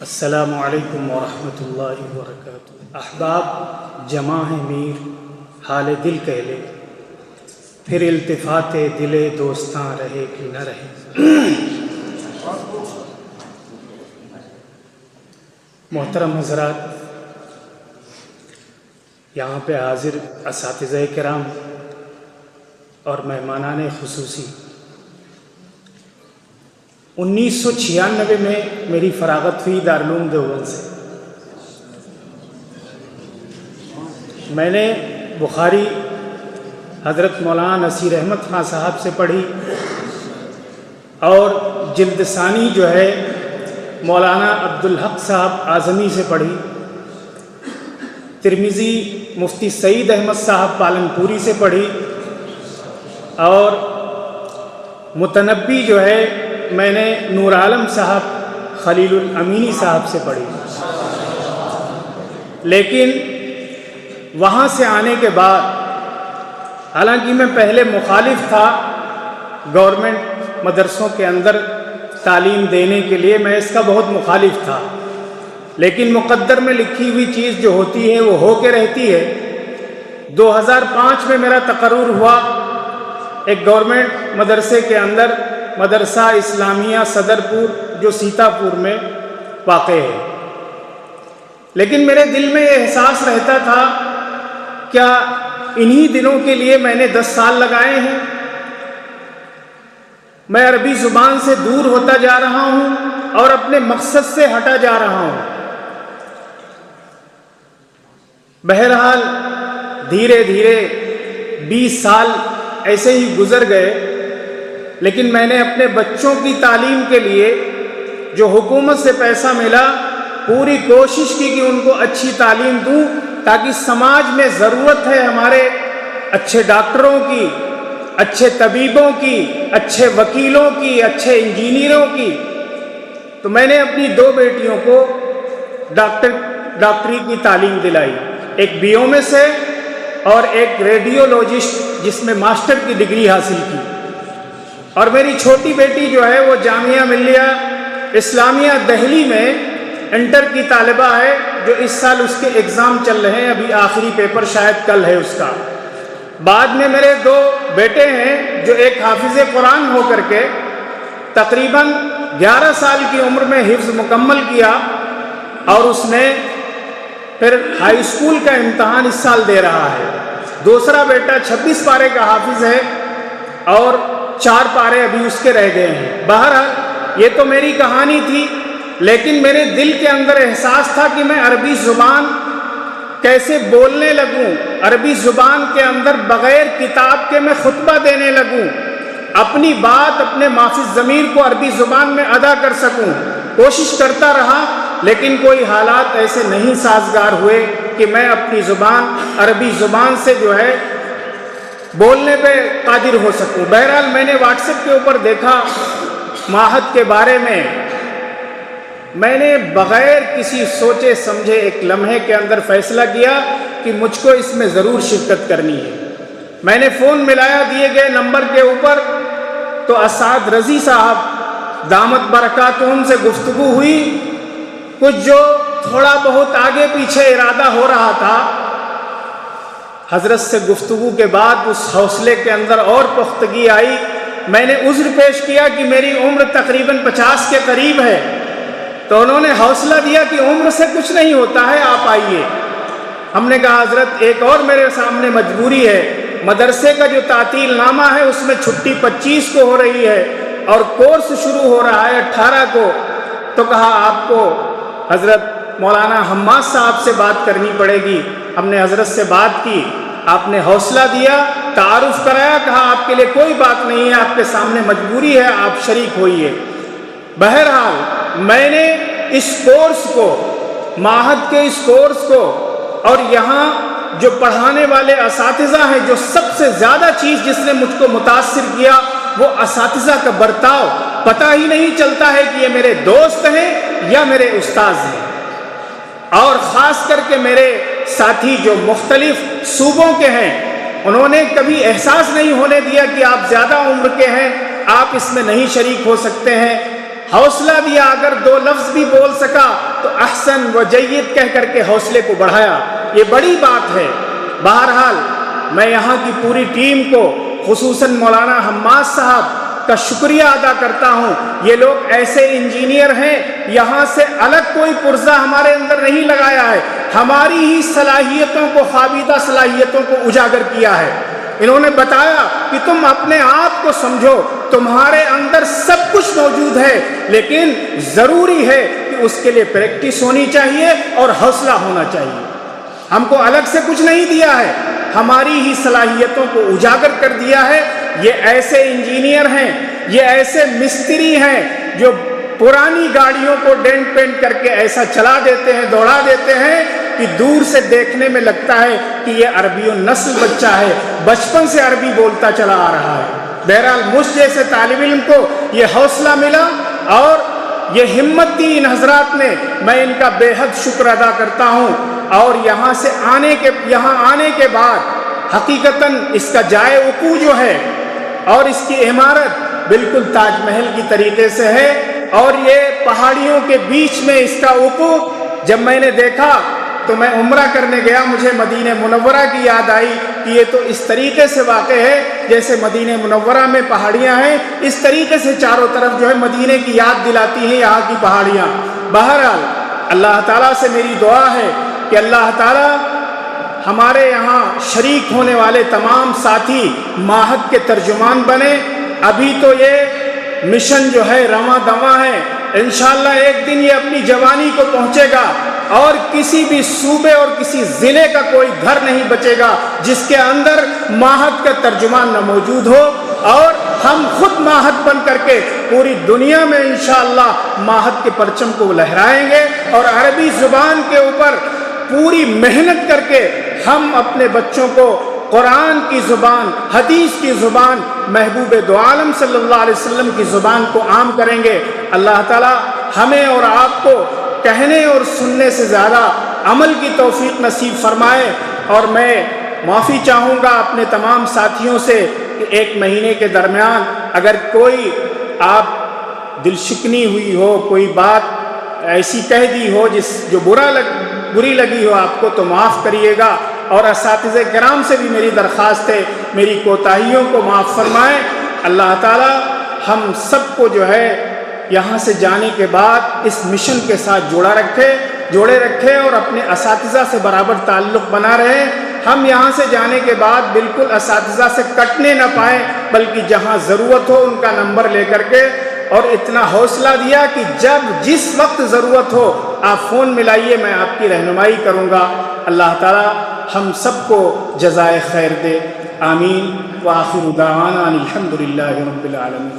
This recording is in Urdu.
السلام علیکم ورحمۃ اللہ وبرکاتہ۔ احباب جمع ہے میر حال دل کہہ لے، پھر التفات دل دوستاں رہے کہ نہ رہے۔ محترم حضرات، یہاں پہ حاضر اساتذہ کرام اور مہمانان خصوصی، 1996 میں میری فراغت ہوئی دارالعلوم دیوبند سے۔ میں نے بخاری حضرت مولانا نصیر احمد خان صاحب سے پڑھی اور جلد ثانی جو ہے مولانا عبدالحق صاحب اعظمی سے پڑھی۔ ترمذی مفتی سعید احمد صاحب پالنپوری سے پڑھی، اور متنبی جو ہے میں نے نور عالم صاحب خلیل الامینی صاحب سے پڑھی۔ لیکن وہاں سے آنے کے بعد، حالانکہ میں پہلے مخالف تھا گورنمنٹ مدرسوں کے اندر تعلیم دینے کے لیے، میں اس کا بہت مخالف تھا، لیکن مقدر میں لکھی ہوئی چیز جو ہوتی ہے وہ ہو کے رہتی ہے۔ 2005 میں میرا تقرر ہوا ایک گورنمنٹ مدرسے کے اندر، مدرسہ اسلامیہ صدرپور جو سیتاپور میں واقع ہے۔ لیکن میرے دل میں یہ احساس رہتا تھا، کیا انہی دنوں کے لیے میں نے 10 سال لگائے ہیں؟ میں عربی زبان سے دور ہوتا جا رہا ہوں اور اپنے مقصد سے ہٹا جا رہا ہوں۔ بہرحال دھیرے دھیرے 20 سال ایسے ہی گزر گئے، لیکن میں نے اپنے بچوں کی تعلیم کے لیے جو حکومت سے پیسہ ملا، پوری کوشش کی کہ ان کو اچھی تعلیم دوں، تاکہ سماج میں ضرورت ہے ہمارے اچھے ڈاکٹروں کی، اچھے طبیبوں کی، اچھے وکیلوں کی، اچھے انجینئروں کی۔ تو میں نے اپنی 2 بیٹیوں کو ڈاکٹری کی تعلیم دلائی، ایک BOM سے اور ایک ریڈیولوجسٹ جس میں ماسٹر کی ڈگری حاصل کی۔ اور میری چھوٹی بیٹی جو ہے وہ جامعہ ملیہ اسلامیہ دہلی میں انٹر کی طالبہ ہے، جو اس سال اس کے ایگزام چل رہے ہیں، ابھی آخری پیپر شاید کل ہے اس کا۔ بعد میں میرے 2 بیٹے ہیں، جو ایک حافظ قرآن ہو کر کے تقریباً 11 سال کی عمر میں حفظ مکمل کیا، اور اس نے پھر ہائی اسکول کا امتحان اس سال دے رہا ہے۔ دوسرا بیٹا 26 پارے کا حافظ ہے، اور 4 پارے ابھی اس کے رہ گئے ہیں۔ بہرحال یہ تو میری کہانی تھی، لیکن میرے دل کے اندر احساس تھا کہ میں عربی زبان کیسے بولنے لگوں، عربی زبان کے اندر بغیر کتاب کے میں خطبہ دینے لگوں، اپنی بات اپنے مافی ضمیر کو عربی زبان میں ادا کر سکوں۔ کوشش کرتا رہا، لیکن کوئی حالات ایسے نہیں سازگار ہوئے کہ میں اپنی زبان عربی زبان سے جو ہے بولنے پہ قادر ہو سکوں۔ بہرحال میں نے واٹس ایپ کے اوپر دیکھا معہد کے بارے میں نے بغیر کسی سوچے سمجھے ایک لمحے کے اندر فیصلہ کیا کہ مجھ کو اس میں ضرور شرکت کرنی ہے۔ میں نے فون ملایا دیے گئے نمبر کے اوپر، تو اسعد رضی صاحب دامت برکاتہم سے گفتگو ہوئی۔ کچھ جو تھوڑا بہت آگے پیچھے ارادہ ہو رہا تھا، حضرت سے گفتگو کے بعد اس حوصلے کے اندر اور پختگی آئی۔ میں نے عذر پیش کیا کہ میری عمر تقریباً 50 کے قریب ہے، تو انہوں نے حوصلہ دیا کہ عمر سے کچھ نہیں ہوتا ہے، آپ آئیے۔ ہم نے کہا حضرت ایک اور میرے سامنے مجبوری ہے، مدرسے کا جو تعطیل نامہ ہے اس میں چھٹی 25 کو ہو رہی ہے، اور کورس شروع ہو رہا ہے 18 کو۔ تو کہا آپ کو حضرت مولانا حماد صاحب سے بات کرنی پڑے گی۔ ہم نے حضرت سے بات کی، آپ نے حوصلہ دیا، تعارف کرایا، کہا آپ کے لیے کوئی بات نہیں ہے، آپ کے سامنے مجبوری ہے، آپ شریک ہوئیے۔ بہرحال میں نے اس کورس کو، معہد کے اس کورس کو، اور یہاں جو پڑھانے والے اساتذہ ہیں، جو سب سے زیادہ چیز جس نے مجھ کو متاثر کیا وہ اساتذہ کا برتاؤ۔ پتہ ہی نہیں چلتا ہے کہ یہ میرے دوست ہیں یا میرے استاذ ہیں، اور خاص کر کے میرے ساتھی جو مختلف صوبوں کے ہیں، انہوں نے کبھی احساس نہیں ہونے دیا کہ آپ زیادہ عمر کے ہیں، آپ اس میں نہیں شریک ہو سکتے ہیں۔ حوصلہ دیا، اگر 2 لفظ بھی بول سکا تو احسن و جید کہہ کر کے حوصلے کو بڑھایا، یہ بڑی بات ہے۔ بہرحال میں یہاں کی پوری ٹیم کو، خصوصاً مولانا حماد صاحب کا شکریہ ادا کرتا ہوں۔ یہ لوگ ایسے انجینئر ہیں، یہاں سے الگ کوئی پرزہ ہمارے اندر نہیں لگایا ہے، ہماری ہی صلاحیتوں کو، خوابیدہ صلاحیتوں کو اجاگر کیا ہے۔ انہوں نے بتایا کہ تم اپنے آپ کو سمجھو، تمہارے اندر سب کچھ موجود ہے، لیکن ضروری ہے کہ اس کے لیے پریکٹس ہونی چاہیے اور حوصلہ ہونا چاہیے۔ ہم کو الگ سے کچھ نہیں دیا ہے، ہماری ہی صلاحیتوں کو اجاگر کر دیا ہے۔ یہ ایسے انجینئر ہیں، یہ ایسے مستری ہیں جو پرانی گاڑیوں کو ڈینٹ پینٹ کر کے ایسا چلا دیتے ہیں، دوڑا دیتے ہیں کہ دور سے دیکھنے میں لگتا ہے کہ یہ عربی نسل بچہ ہے، بچپن سے عربی بولتا چلا آ رہا ہے۔ بہرحال مجھ جیسے طالب علم کو یہ حوصلہ ملا اور یہ ہمت دی ان حضرات نے، میں ان کا بے حد شکر ادا کرتا ہوں۔ اور یہاں آنے کے بعد حقیقتاً اس کا جائے وقوع جو ہے اور اس کی عمارت بالکل تاج محل کی طریقے سے ہے، اور یہ پہاڑیوں کے بیچ میں اس کا وقوع جب میں نے دیکھا تو میں عمرہ کرنے گیا، مجھے مدینہ منورہ کی یاد آئی کہ یہ تو اس طریقے سے واقع ہے جیسے مدینہ منورہ میں پہاڑیاں ہیں، اس طریقے سے چاروں طرف جو ہے مدینہ کی یاد دلاتی ہیں یہاں کی پہاڑیاں۔ بہرحال اللہ تعالیٰ سے میری دعا ہے کہ اللہ تعالیٰ ہمارے یہاں شریک ہونے والے تمام ساتھی ماہد کے ترجمان بنے۔ ابھی تو یہ مشن جو ہے رواں دواں ہے، انشاءاللہ ایک دن یہ اپنی جوانی کو پہنچے گا اور کسی بھی صوبے اور کسی ضلع کا کوئی گھر نہیں بچے گا جس کے اندر ماہد کا ترجمان نہ موجود ہو، اور ہم خود ماہد بن کر کے پوری دنیا میں انشاءاللہ ماہد کے پرچم کو لہرائیں گے، اور عربی زبان کے اوپر پوری محنت کر کے ہم اپنے بچوں کو قرآن کی زبان، حدیث کی زبان، محبوب دو عالم صلی اللہ علیہ وسلم کی زبان کو عام کریں گے۔ اللہ تعالی ہمیں اور آپ کو کہنے اور سننے سے زیادہ عمل کی توفیق نصیب فرمائے۔ اور میں معافی چاہوں گا اپنے تمام ساتھیوں سے کہ 1 مہینے کے درمیان اگر کوئی آپ دل شکنی ہوئی ہو، کوئی بات ایسی کہہ دی ہو جو بری لگی ہو آپ کو، تو معاف کریے گا، اور اساتذہ کرام سے بھی میری درخواست ہے میری کوتاہیوں کو معاف فرمائیں۔ اللہ تعالی ہم سب کو جو ہے یہاں سے جانے کے بعد اس مشن کے ساتھ جوڑے رکھے اور اپنے اساتذہ سے برابر تعلق بنا رہے۔ ہم یہاں سے جانے کے بعد بالکل اساتذہ سے کٹنے نہ پائیں، بلکہ جہاں ضرورت ہو ان کا نمبر لے کر کے، اور اتنا حوصلہ دیا کہ جس وقت ضرورت ہو آپ فون ملائیے، میں آپ کی رہنمائی کروں گا۔ اللہ تعالی ہم سب کو جزائے خیر دے، آمین۔ وآخر دعوانا الحمدللہ رب العالمین۔